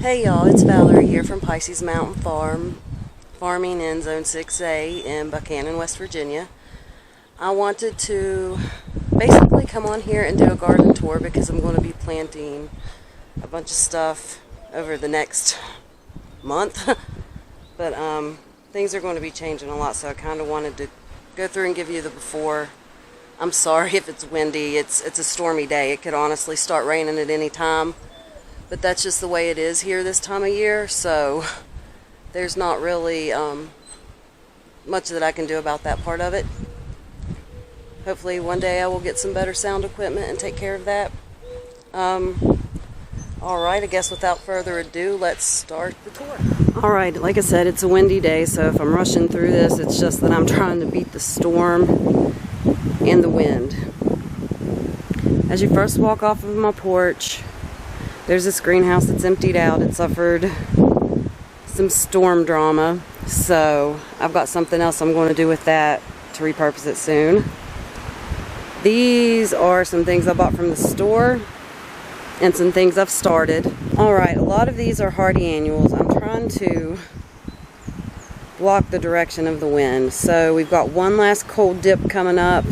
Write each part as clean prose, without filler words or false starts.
Hey y'all, it's Valerie here from Pisces Mountain Farm, farming in Zone 6A in Buchanan, West Virginia. I wanted to basically come on here and do a garden tour because I'm going to be planting a bunch of stuff over the next month. But things are going to be changing a lot, so I kind of wanted to go through and give you the before. I'm sorry if it's windy. It's a stormy day. It could honestly start raining at any time. But that's just the way it is here this time of year, so there's not really much that I can do about that part of it. Hopefully one day I will get some better sound equipment and take care of that. Alright, I guess without further ado, let's start the tour. Alright, like I said, it's a windy day, so if I'm rushing through this, it's just that I'm trying to beat the storm and the wind. As you first walk off of my porch, there's this greenhouse that's emptied out. It suffered some storm drama, so I've got something else I'm going to do with that to repurpose it soon. These are some things I bought from the store and some things I've started. Alright, a lot of these are hardy annuals. I'm trying to block the direction of the wind. So we've got one last cold dip coming up.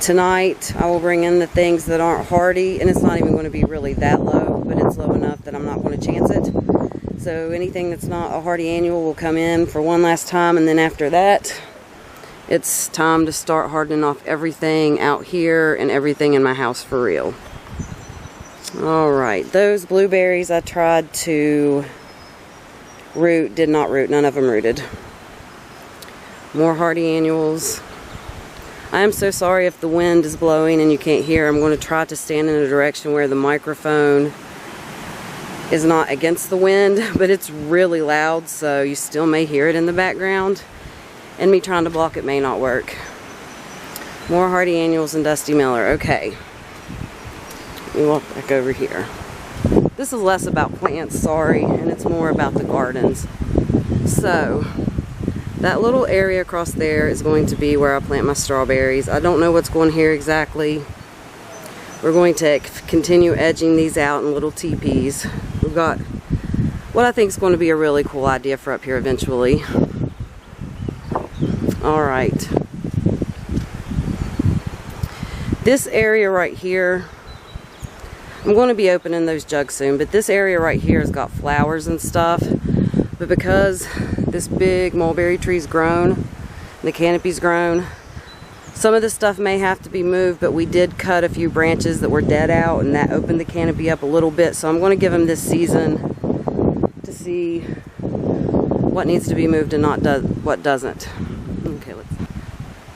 Tonight I will bring in the things that aren't hardy, and it's not even going to be really that low, but it's low enough that I'm not going to chance it. So anything that's not a hardy annual will come in for one last time, and then after that it's time to start hardening off everything out here and everything in my house for real. Alright, those blueberries I tried to root, did not root, none of them rooted. More hardy annuals. I am so sorry if the wind is blowing and you can't hear. I'm going to try to stand in a direction where the microphone is not against the wind, but it's really loud, so you still may hear it in the background, and me trying to block it may not work. More hardy annuals and Dusty Miller. Okay, let me walk back over here. This is less about plants, sorry, and it's more about the gardens. So that little area across there is going to be where I plant my strawberries. I don't know what's going here exactly. We're going to continue edging these out in little teepees. We've got what I think is going to be a really cool idea for up here eventually. Alright. This area right here, I'm going to be opening those jugs soon, but this area right here has got flowers and stuff. But because this big mulberry tree's grown, the canopy's grown, some of this stuff may have to be moved, but we did cut a few branches that were dead out, and that opened the canopy up a little bit. So I'm going to give them this season to see what needs to be moved and what doesn't. Okay,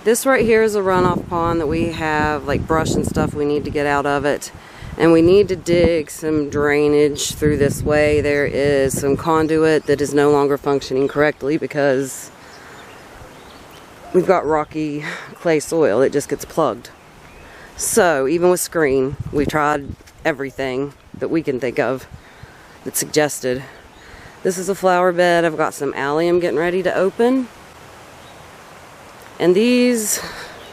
this right here is a runoff pond that we have like brush and stuff we need to get out of it. And we need to dig some drainage through this way. There is some conduit that is no longer functioning correctly because we've got rocky clay soil. It just gets plugged. So even with screen, we tried everything that we can think of that's suggested. This is a flower bed. I've got some allium getting ready to open. And these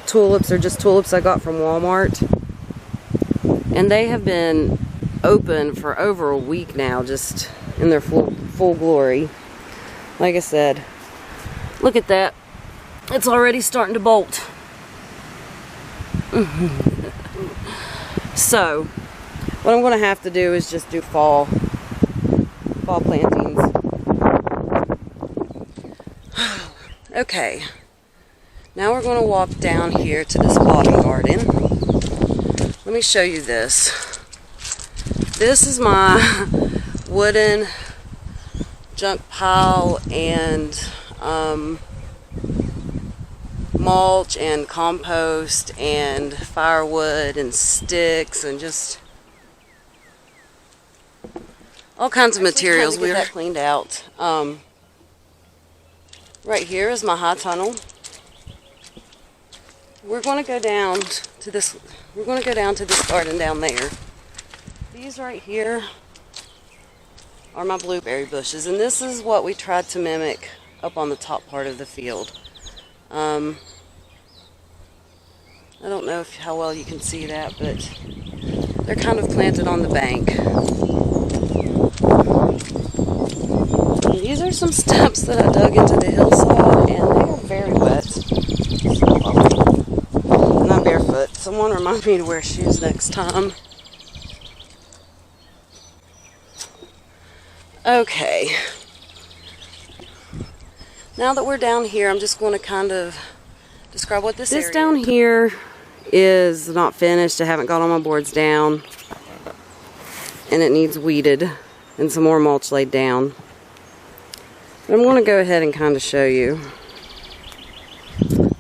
tulips are just tulips I got from Walmart. And they have been open for over a week now, just in their full glory. Like I said, look at that. It's already starting to bolt. So, what I'm going to have to do is just do fall plantings. Okay, now we're going to walk down here to this potting garden. Let me show you this. This is my wooden junk pile and mulch and compost and firewood and sticks and just all kinds of materials. We got cleaned out. Right here is my high tunnel. We're going to go down to this. We're going to go down to this garden down there. These right here are my blueberry bushes, and this is what we tried to mimic up on the top part of the field. I don't know how well you can see that, but they're kind of planted on the bank. are some steps that I dug into the hillside, and they are very wet. I'm not barefoot. Someone remind me to wear shoes next time. Okay. Now that we're down here, I'm just going to kind of describe what this area is. This down here is not finished. I haven't got all my boards down. And it needs weeded and some more mulch laid down. But I'm going to go ahead and kind of show you.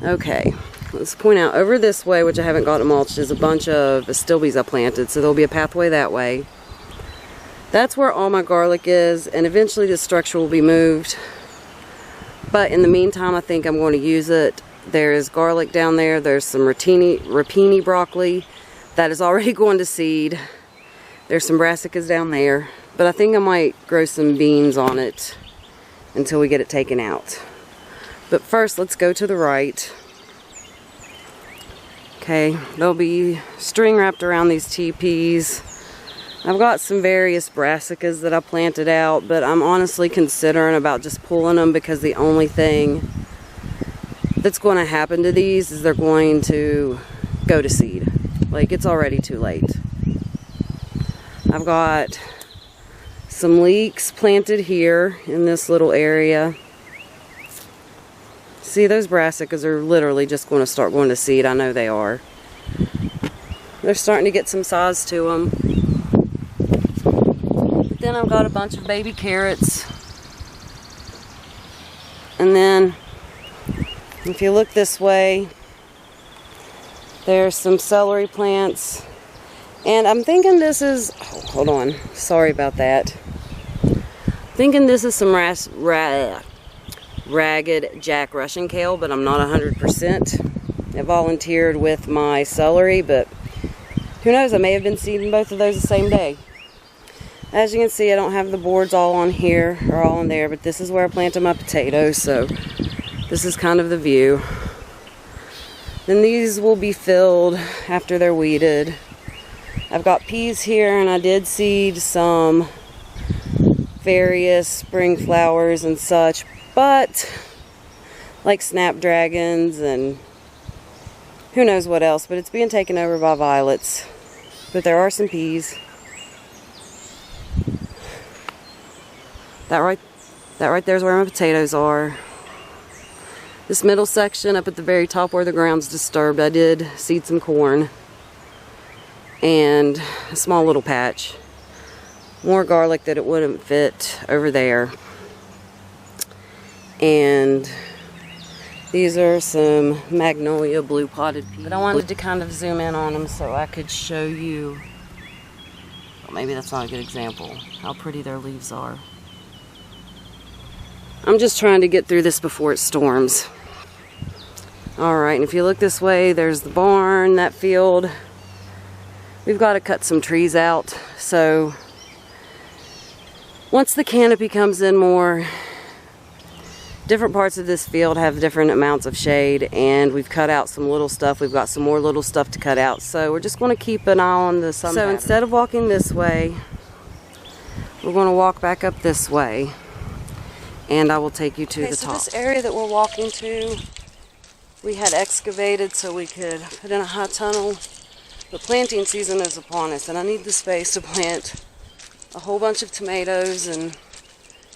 Okay, let's point out over this way, which I haven't got mulched, is a bunch of astilbes I planted, so there'll be a pathway that way. That's where all my garlic is, and eventually this structure will be moved. But in the meantime, I think I'm going to use it. There is garlic down there. There's some rapini broccoli that is already going to seed. There's some brassicas down there, but I think I might grow some beans on it until we get it taken out. But first, let's go to the right. Okay, there'll be string wrapped around these teepees. I've got some various brassicas that I planted out, but I'm honestly considering about just pulling them because the only thing that's going to happen to these is they're going to go to seed. Like, it's already too late. I've got some leeks planted here in this little area. See, those brassicas are literally just going to start going to seed. I know they are. They're starting to get some size to them. Then I've got a bunch of baby carrots. And then, if you look this way, there's some celery plants. And I'm thinking this is, oh, hold on, sorry about that. Thinking this is some ragged Jack Russian kale, but I'm not 100%. I volunteered with my celery, but who knows, I may have been seeding both of those the same day. As you can see, I don't have the boards all on here or all in there, but this is where I planted my potatoes, so this is kind of the view. Then these will be filled after they're weeded. I've got peas here, and I did seed some various spring flowers and such, but like snapdragons and who knows what else, but it's being taken over by violets. But there are some peas. That right there is where my potatoes are. This middle section up at the very top where the ground's disturbed, I did seed some corn. And a small little patch. More garlic that it wouldn't fit over there. And these are some magnolia blue potted peas. But I wanted to kind of zoom in on them so I could show you, well, maybe that's not a good example, how pretty their leaves are. I'm just trying to get through this before it storms. Alright, and if you look this way, there's the barn, that field. We've got to cut some trees out, so once the canopy comes in more, different parts of this field have different amounts of shade, and we've cut out some little stuff. We've got some more little stuff to cut out, so we're just going to keep an eye on the sun pattern. So instead of walking this way, we're going to walk back up this way, and I will take you to the top. This area that we're walking to, we had excavated so we could put in a high tunnel. The planting season is upon us, and I need the space to plant a whole bunch of tomatoes and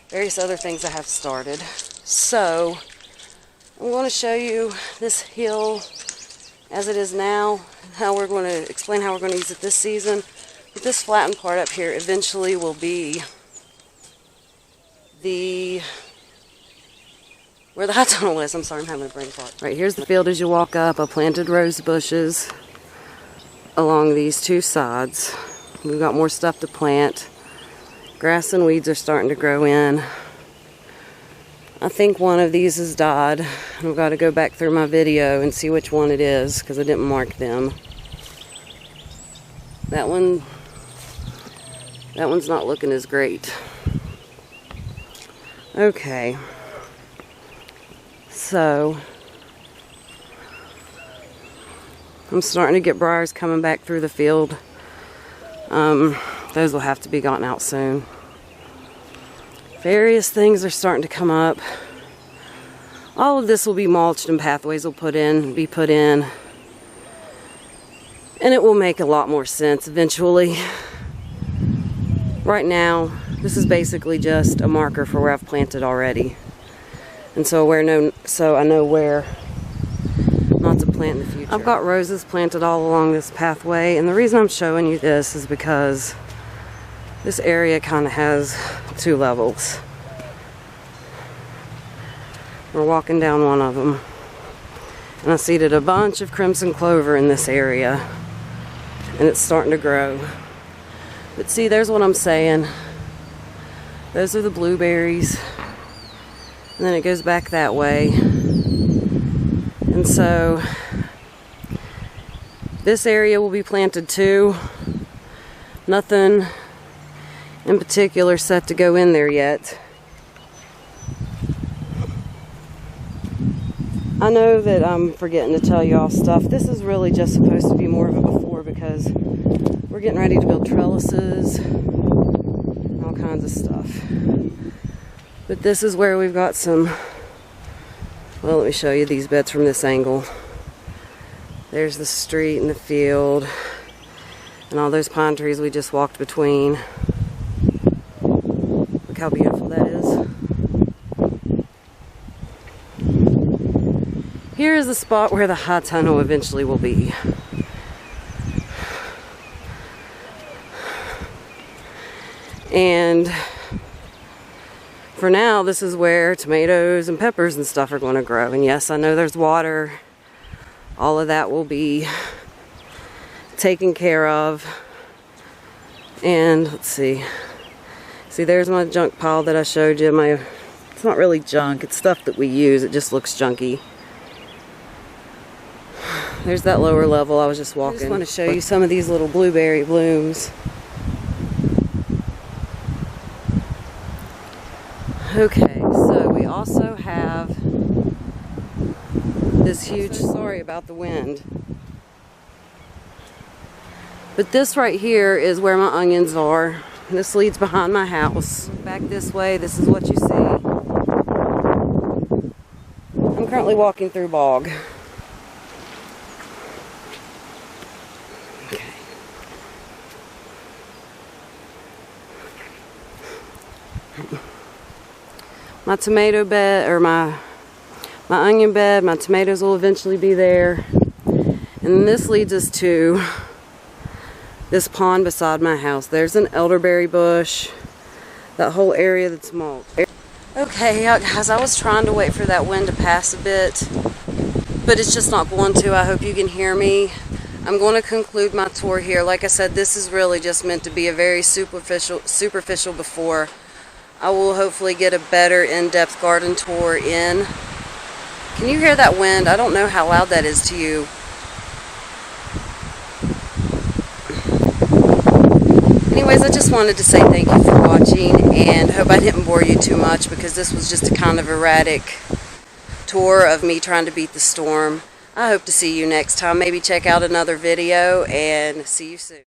various other things I have started. So, I'm going to show you this hill as it is now, how we're going to explain how we're going to use it this season. But this flattened part up here eventually will be where the high tunnel is. I'm sorry, I'm having a brain fart. Right, here's the field as you walk up. I planted rose bushes along these two sides. We've got more stuff to plant. Grass and weeds are starting to grow in. I think one of these has died. I've got to go back through my video and see which one it is because I didn't mark them. That one's not looking as great. Okay. So I'm starting to get briars coming back through the field. Those will have to be gotten out soon. Various things are starting to come up. All of this will be mulched and pathways will be put in. And it will make a lot more sense eventually. Right now, this is basically just a marker for where I've planted already. And so I know where not to plant in the future. I've got roses planted all along this pathway, and the reason I'm showing you this is because this area kind of has two levels. We're walking down one of them, and I seeded a bunch of crimson clover in this area, and it's starting to grow. But see, there's what I'm saying. Those are the blueberries, and then it goes back that way. And so this area will be planted too. Nothing in particular set to go in there yet. I know that I'm forgetting to tell y'all stuff. This is really just supposed to be more of a before because we're getting ready to build trellises, all kinds of stuff. But this is where we've got some, well, let me show you these beds from this angle. There's the street and the field and all those pine trees we just walked between. Look how beautiful that is. Here is the spot where the high tunnel eventually will be. And for now, this is where tomatoes and peppers and stuff are going to grow. And yes, I know there's water. All of that will be taken care of. And let's see. See, there's my junk pile that I showed you. It's not really junk. It's stuff that we use. It just looks junky. There's that lower level I was just walking. I just want to show you some of these little blueberry blooms. Okay, so we also have this huge, sorry about the wind. But this right here is where my onions are. This leads behind my house. Back this way, this is what you see. I'm currently walking through bog. Okay. My tomato bed, or my onion bed, my tomatoes will eventually be there. And this leads us to this pond beside my house. There's an elderberry bush, that whole area that's mulched. Okay, guys, I was trying to wait for that wind to pass a bit, but it's just not going to. I hope you can hear me. I'm going to conclude my tour here. Like I said, this is really just meant to be a very superficial before. I will hopefully get a better in-depth garden tour in. Can you hear that wind? I don't know how loud that is to you. Anyways, I just wanted to say thank you for watching, and hope I didn't bore you too much because this was just a kind of erratic tour of me trying to beat the storm. I hope to see you next time. Maybe check out another video, and see you soon.